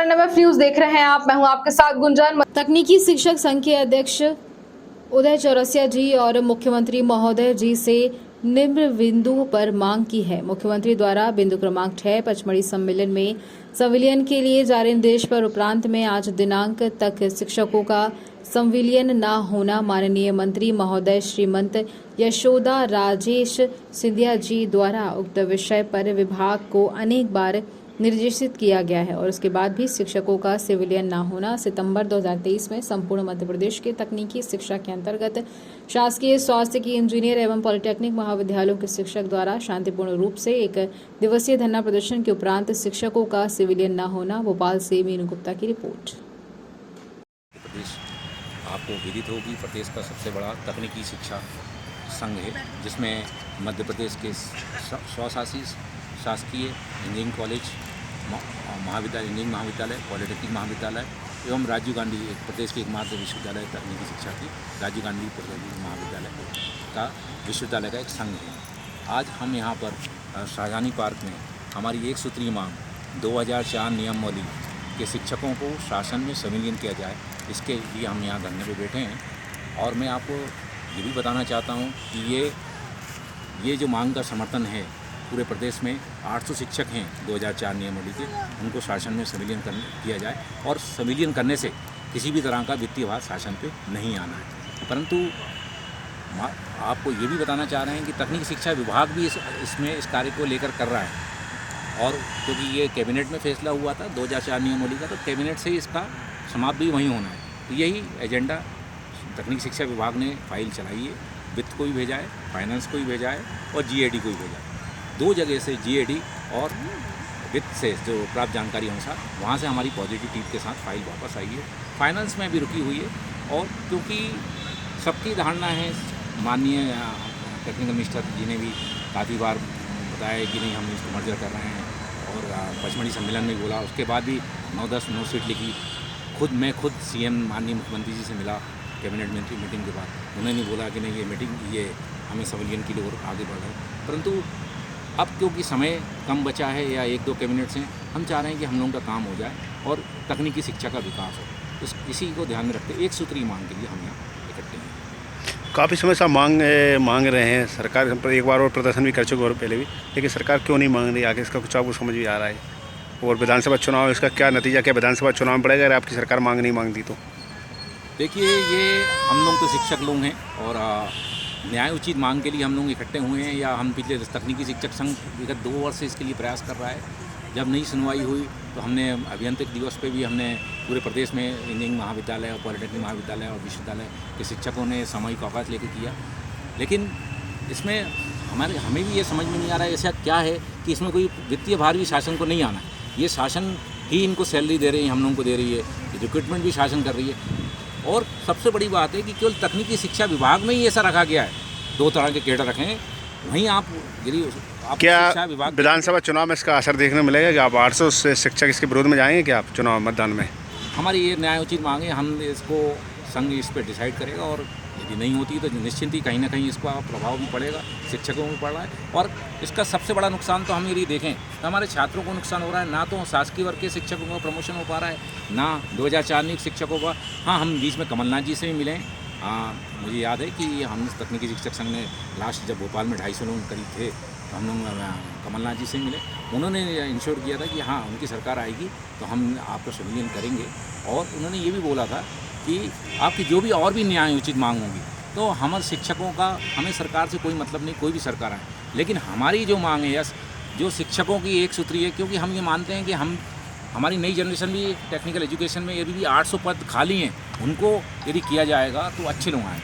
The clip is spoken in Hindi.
NMF न्यूज देख रहे हैं आप। मैं हूं आपके साथ गुंजन। तकनीकी शिक्षक संघ के अध्यक्ष उदय चौरसिया जी और मुख्यमंत्री महोदय जी से निम्न बिंदुओं पर मांग की है। मुख्यमंत्री द्वारा बिंदु क्रमांक 6 पचमढ़ी सम्मेलन में संविलियन के लिए जारी निर्देश पर उपरांत में आज दिनांक तक शिक्षकों का संविलियन न होना माननीय मंत्री महोदय श्रीमंत यशोदा राजेश सिंधिया जी द्वारा उक्त विषय पर विभाग को अनेक बार निर्देशित किया गया है और उसके बाद भी शिक्षकों का सिविलियन न होना सितंबर 2023 में संपूर्ण मध्य प्रदेश के तकनीकी शिक्षा के अंतर्गत शासकीय स्वास्थ्य की इंजीनियर एवं पॉलिटेक्निक महाविद्यालयों के शिक्षक द्वारा शांतिपूर्ण रूप से एक दिवसीय धरना प्रदर्शन के उपरांत शिक्षकों का सिविलियन न होना। भोपाल से मीनू गुप्ता की रिपोर्ट। प्रदेश आपको विदित होगी, प्रदेश का सबसे बड़ा तकनीकी शिक्षा संघ है, जिसमें मध्य प्रदेश के स्वशासी शासकीय इंजीनियरिंग कॉलेज, महाविद्यालय, इंजीनियरिंग महाविद्यालय, पॉलिटेक्निक महाविद्यालय एवं राजीव गांधी प्रदेश के एकमात्र विश्वविद्यालय तकनीकी शिक्षा की राजीव गांधी पॉलिटेक्निक महाविद्यालय का विश्वविद्यालय का एक संघ है। आज हम यहाँ पर शाहजहानी पार्क में हमारी एक सूत्रीय मांग 2004 नियमावली के शिक्षकों को शासन में संविलियन किया जाए, इसके लिए हम यहाँ धरने पे बैठे हैं। और मैं आपको ये भी बताना चाहता हूँ कि ये जो मांग का समर्थन है, पूरे प्रदेश में 800 शिक्षक हैं 2004 नियमावली के, उनको शासन में संविलियन किया जाए और संविलियन करने से किसी भी तरह का वित्तीय भार शासन पे नहीं आना है। परंतु आपको ये भी बताना चाह रहे हैं कि तकनीकी शिक्षा विभाग भी इस कार्य को लेकर कर रहा है, और क्योंकि ये कैबिनेट में फैसला हुआ था 2004 नियमावली का, तो कैबिनेट से इसका समाप्त भी वहीं होना है। तो यही एजेंडा तकनीकी शिक्षा विभाग ने फाइल चलाई है, वित्त को भी भेजा है, फाइनेंस को भी भेजा है और GAD को भी भेजा है। 2 जगह से GAD और वित्त से जो प्राप्त जानकारी अनुसार वहाँ से हमारी पॉजिटिव टीम के साथ फाइल वापस आई है। फाइनेंस में भी रुकी हुई है, और क्योंकि सबकी धारणा है, माननीय टेक्निकल मिनिस्टर जी ने भी काफ़ी बार बताया कि नहीं, हम इसको मर्जर कर रहे हैं, और पचमढ़ी सम्मेलन में बोला। उसके बाद भी 9 सीट लिखी। मैं खुद CM माननीय मुख्यमंत्री जी से मिला कैबिनेट मीटिंग के बाद, उन्होंने बोला कि नहीं, ये मीटिंग ये हमें संविलियन के लिए और आगे बढ़ रहे हैं। परंतु अब क्योंकि समय कम बचा है या 1-2 कैबिनेट्स हैं, हम चाह रहे हैं कि हम लोगों का काम हो जाए और तकनीकी शिक्षा का विकास हो। इसी को ध्यान में रखते एक सूत्री मांग के लिए हम यहाँ इकट्ठे हैं। काफ़ी समय से मांग रहे हैं, सरकार पर एक बार और प्रदर्शन भी कर चुके और पहले भी, लेकिन सरकार क्यों नहीं मांग रही आगे, इसका कुछ आपको समझ में आ रहा है? और विधानसभा चुनाव, इसका क्या नतीजा, क्या विधानसभा चुनाव में पड़ेगा अगर आपकी सरकार मांग नहीं मांगती तो? देखिए, ये हम लोग तो शिक्षक लोग हैं और न्याय उचित मांग के लिए हम लोग इकट्ठे हुए हैं, या हम पिछले तकनीकी शिक्षक संघ विगत 2 वर्ष से इसके लिए प्रयास कर रहा है। जब नई सुनवाई हुई तो हमने अभियंत्रिक दिवस पे भी हमने पूरे प्रदेश में इंजीनियरिंग महाविद्यालय और पॉलिटेक्निक महाविद्यालय और विश्वविद्यालय के शिक्षकों ने सामूहिक अवकाश लेकर किया। लेकिन इसमें हमें भी ये समझ में नहीं आ रहा है ऐसा क्या है कि इसमें कोई वित्तीय भार भी शासन को नहीं आना है। ये शासन ही इनको सैलरी दे रही है, हम लोगों को दे रही है, रिक्रूटमेंट भी शासन कर रही है। और सबसे बड़ी बात है कि केवल तकनीकी शिक्षा विभाग में ही ऐसा रखा गया है, 2 तरह के कैडर रखे हैं। वहीं आप क्या विधानसभा चुनाव में इसका असर देखने मिलेगा कि आप 800 से शिक्षक इसके विरोध में जाएंगे क्या आप चुनाव मतदान में? हमारी ये न्याय उचित मांग है, हम इसको संघ इस पर डिसाइड करेगा, और यदि नहीं होती तो निश्चिंत ही कहीं ना कहीं इसका प्रभाव भी पड़ेगा, शिक्षकों में पड़ रहा है। और इसका सबसे बड़ा नुकसान तो हम यदि देखें तो हमारे छात्रों को नुकसान हो रहा है। ना तो शासकीय वर्ग के शिक्षकों का प्रमोशन हो पा रहा है, ना 2004 नियुक्त शिक्षकों का। हाँ, हम बीच में कमलनाथ जी से भी मिले। मुझे याद है कि हम तकनीकी शिक्षक संघ ने लास्ट जब भोपाल में 250 लोग करीब थे, तो हम लोग कमलनाथ जी से मिले। उन्होंने इंश्योर किया था कि हाँ, उनकी सरकार आएगी तो हम आपका संविलियन करेंगे। और उन्होंने ये भी बोला था कि आपकी जो भी और भी न्याय उचित मांग होगी, तो हमारे शिक्षकों का, हमें सरकार से कोई मतलब नहीं, कोई भी सरकार आए, लेकिन हमारी जो मांग है, जो शिक्षकों की एक सूत्री है, क्योंकि हम ये मानते हैं कि हमारी नई जनरेशन भी टेक्निकल एजुकेशन में यदि भी 800 पद खाली हैं, उनको यदि किया जाएगा तो अच्छे लोग आएँ।